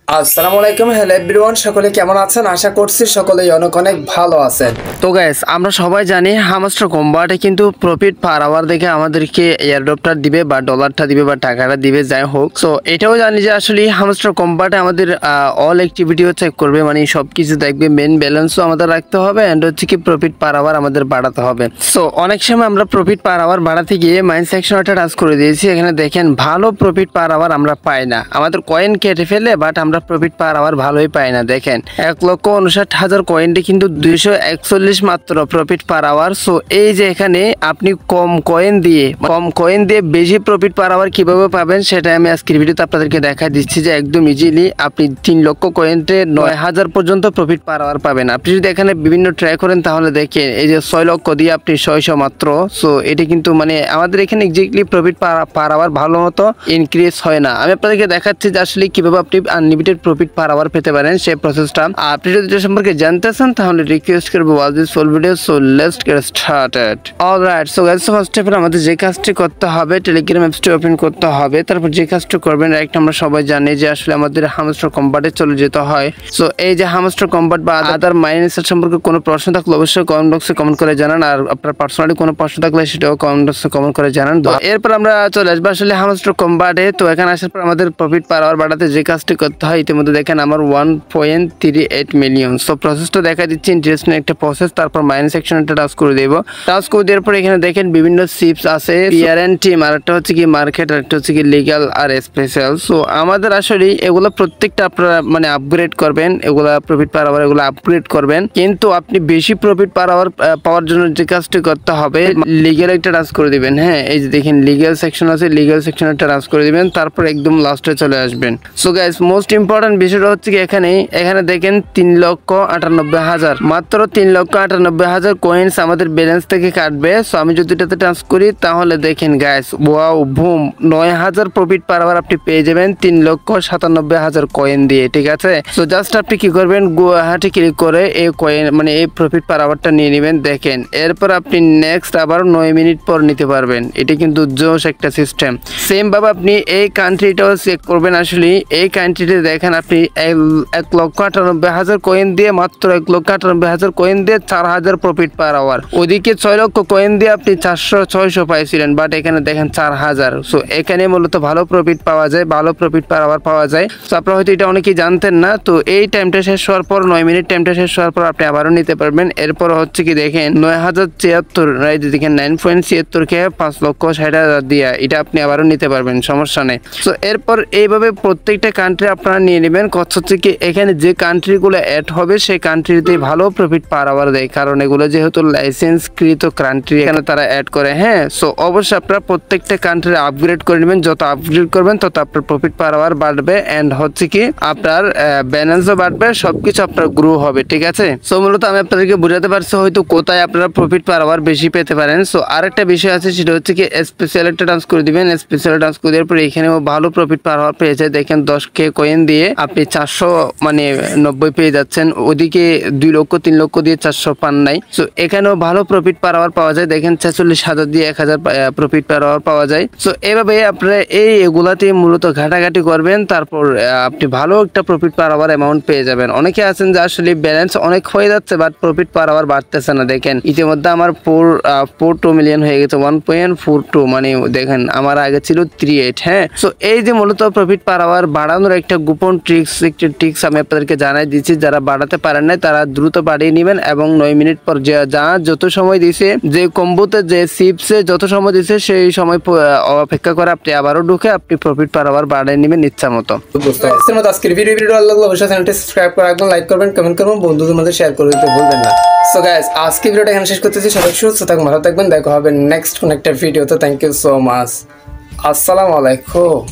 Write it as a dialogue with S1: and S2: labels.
S1: আসসালামু আলাইকুম, hello everyone, সকলে কেমন আছেন? আশা করছি সকলেই অনেক অনেক ভালো আছেন। তো গাইস, আমরা সবাই জানি হামস্টার কম্বাটে কিন্তু প্রফিট পার আওয়ার দেখে আমাদেরকে এয়ারড্রপটা দিবে বা ডলারটা দিবে বা টাকাটা দিবে, যাই হোক। সো এটাও জানি যে আসলে হামস্টার কম্বাটে আমাদের অল অ্যাক্টিভিটিও চেক করবে, মানে সব কিছু দেখবে, মেন ব্যালেন্সও আমাদের রাখতে হবে অ্যান্ড হচ্ছে কি প্রফিট পার আওয়ার আমাদের বাড়াতে হবে। সো অনেক সময় আমরা প্রফিট পার আওয়ার বাড়াতে গিয়ে মাইন্ড সেকশন একটা টাচ করে দিয়েছি। এখানে দেখেন ভালো প্রফিট পার আওয়ার আমরা পাই না, আমাদের কয়েন কেটে ফেলে, বাট আমরা প্রফিট পার আওয়ার ভালোই পাই না। দেখেন 1,59,000 কয়েনটি কিন্তু 241 মাত্র প্রফিট পার আওয়ার। সো এই যে এখানে আপনি কম কয়েন দিয়ে বেশি প্রফিট পার আওয়ার কিভাবে পাবেন সেটা আমি আজকের ভিডিওতে আপনাদেরকে দেখা দিচ্ছি যে একদম ইজিলি আপনি 3 লক্ষ কয়েনটে 9,000 পর্যন্ত প্রফিট পার আওয়ার পাবেন। আপনি যদি এখানে বিভিন্ন ট্রাই করেন তাহলে দেখেন এই যে 6 লক্ষ দিয়ে আপনি 600 মাত্র। সো এটা কিন্তু মানে আমাদের এখানে এক্স্যাক্টলি প্রফিট পার আওয়ার ভালো মতো ইনক্রিজ হয় না। আমি আপনাদেরকে দেখাচ্ছি যে আসলে কিভাবে আপনি আনলিমিটেড প্রফিট পার আওয়ার পেতে পারেন সেই প্রসেসটা। আপনি যদি এটা সম্পর্কে জানতে চান তাহলে রিকোয়েস্ট করবো watch this full video. So let's get started. Alright, so guys, first of all আমাদের যে কাজটি করতে হবে, টেলিগ্রাম অ্যাপসটি ওপেন করতে হবে। তারপর যে কাজটি করবেন, রাইট, আমরা সবাই জানি যে আসলে আমাদের হামস্টার কম্বাটে চলে যেতে হয়। সো এই যে হামস্টার কম্বাট বা আদার মাইনিং সাইট সম্পর্কে কোনো প্রশ্ন থাকলে অবশ্যই কমেন্ট বক্সে কমেন্ট করে জানান, আর আপনার পার্সোনালি কোনো প্রশ্ন থাকলে সেটাও কমেন্ট বক্সে কমেন্ট করে জানান। তো এরপর আমরা চলে আসবো আসলে হামস্টার কম্বাটে। তো এখানে আসার পর আমাদের প্রফিট পার আওয়ার বাড়াতে যে কাজটি করতে হয়, ইতিমধ্যে দেখেন আমার 1.38 মিলিয়ন। সো প্রসেসটা দেখা দিচ্ছে, ইন্টারেস্টিং একটা প্রসেস। তারপর মাইনিং সেকশন একটা টাচ করে দেবো। টাচ করে দেওয়ার পর এখানে দেখেন বিভিন্ন শিপস আছে, পিয়ার এন্ড টিম, আর একটা হচ্ছে কি মার্কেট, আর একটা হচ্ছে কি লিগ্যাল আর স্পেশাল। সো আমাদের আসলে এগুলো প্রত্যেকটা আপনারা মানে আপগ্রেড করবেন, এগুলা প্রফিট পার আওয়ার এগুলো আপগ্রেড করবেন। কিন্তু আপনি বেশি প্রফিট পার আওয়ার পাওয়ার জন্য যে কাজটি করতে হবে, লিগ্যাল একটা টাচ করে দিবেন। হ্যাঁ, এই যে দেখেন লিগ্যাল সেকশন আছে, লিগ্যাল সেকশন একটা টাচ করে দিবেন, তারপর একদম লাস্টে চলে আসবেন। সো গাইস, মোস্ট ইম্পর্টেন্ট বিষয়টা হচ্ছে কি এখানে দেখেন 3,98,000, মাত্র 3,98,000 কয়েন্স আমাদের ব্যালেন্স থেকে কাটবে। সো আমি যদি এটাতে টাচ করি তাহলে দেখেন guys, wow, boom, 9,000 profit per hour আপনি পেয়ে যাবেন 3,97,000 কয়েন দিয়ে, ঠিক আছে। সো জাস্ট আপনি কি করবেন, গুয়াহাটি ক্লিক করে এই কয়েন মানে এই প্রফিট পার আওয়ারটা নিয়ে নেবেন। দেখেন এরপর আপনি নেক্সট আবার 9 মিনিট পর নিতে পারবেন। এটা কিন্তু জোশ একটা সিস্টেম। সেম ভাবে আপনি এই কান্ট্রিটাও চেক করবেন। আসলে এই কান্ট্রিতে দেখেন আপনি 1,98,000 কয়েন দিয়ে, মাত্র 1,98,000 কয়েন দিয়ে 4,000 প্রফিট পার আওয়ার। ওদিকে 6 লক্ষ কয়েন দিয়ে আপনি 400-600 পাইছিলেন, বাট এখানে দেখেন 4,000। সো এখানে মূলত ভালো প্রফিট পাওয়া যায়, ভালো প্রফিট পার আওয়ার পাওয়া যায়। সো আপনারা হয়তো এটা অনেকেই জানতেন না। তো এই টাইমটা শেষ হওয়ার পর, 9 মিনিট টাইমটা শেষ হওয়ার পর আপনি আবারও নিতে পারবেন। এরপর হচ্ছে কি দেখেন 9,074, রাইট, দেখেন 9.76 কে 5,60,000 দিয়ে এটা আপনি আবারও নিতে পারবেন, সমস্যা নেই। সো এরপর এইভাবে প্রত্যেকটা কান্ট্রি আপনারা নিয়ে নেবেন। কথা হচ্ছে কি এখানে যে কান্ট্রিগুলো অ্যাড হবে সেই কান্ট্রিতে ভালো প্রফিট পার আওয়ার দেয়, কারণ এগুলো যেহেতু লাইসেন্সকৃত কান্ট্রি এখানে তারা অ্যাড করে। হ্যাঁ, সো অবশ্যই আপনারা প্রত্যেকটা কান্ট্রি আপগ্রেড করে নেবেন। যত আপগ্রেড করবেন তত আপনার প্রফিট পার আওয়ার বাড়বে অ্যান্ড হচ্ছে কি আপনার ব্যালেন্সও বাড়বে, সবকিছু আপনার গ্রো হবে, ঠিক আছে। সো মূলত আমি আপনাদেরকে বোঝাতে পারছি হয়তো কোথায় আপনারা প্রফিট পার আওয়ার বেশি পেতে পারেন। সো আরেকটা বিষয় আছে, সেটা হচ্ছে কি স্পেশাল একটা টাচ করে দিবেন। স্পেশাল টাচ করে দেওয়ার পর এখানেও ভালো প্রফিট পার আওয়ার পেয়েছে। দেখেন 10K কয়েন দিয়ে আপনি 490 পেয়ে যাচ্ছেন। ওদিকে 2 লক্ষ 3 লক্ষ দিয়ে 400 পান নাই। সো এখানেও ভালো প্রফিট পার আওয়ার পাওয়া যায়। দেখেন 46,000 দিয়ে 1,000 প্রফিট পার আওয়ার পাওয়া যায়। সো এভাবে আপনারা এগুলাতে মূলত ঘাটাঘাটি করবেন, তারপর আপনি ভালো একটা প্রফিট পার আওয়ার অ্যামাউন্ট পেয়ে যাবেন। অনেকে আছেন যে আসলে ব্যালেন্স অনেক হয়ে যাচ্ছে বাট প্রফিট পার আওয়ার বাড়তেছে না। দেখেন ইতিমধ্যে আমার 4.2 মিলিয়ন হয়ে গেছে, 1.42, মানে দেখেন আমার আগে ছিল 38। হ্যাঁ, সো এই যে মূলত প্রফিট পার আওয়ার বাড়ানোর একটা গোপন ট্রিক্স আমি আপনাদেরকে জানাই দিচ্ছি। যারা বাড়াতে পারেন না তারা দ্রুত বাড়িয়ে নেবেন এবং 9 মিনিট পর যত সময় দিছে, যে কম্বোতে যে সিপসে যত সময় দিছে সেই সময় অপেক্ষা করে আপনি আবারও ঢুকে আপনি প্রফিট পার আওয়ার বাড়িয়ে নেবেন ইচ্ছা মতো। আজকের ভিডিও ভালো লাগলে অবশ্যই চ্যানেলটি সাবস্ক্রাইব করে রাখবেন, লাইক করবেন, কমেন্ট করবেন, বন্ধুদের মধ্যে শেয়ার করে দিতে ভুলবেন না। সো গাইস, আজকে ভিডিওটা এখানে শেষ করতেছি। সবাই সুস্থ থাকবেন, ভালো থাকবেন, দেখা হবে নেক্সট কোন একটা ভিডিওতে। Thank you so much. আসসালামু আলাইকুম।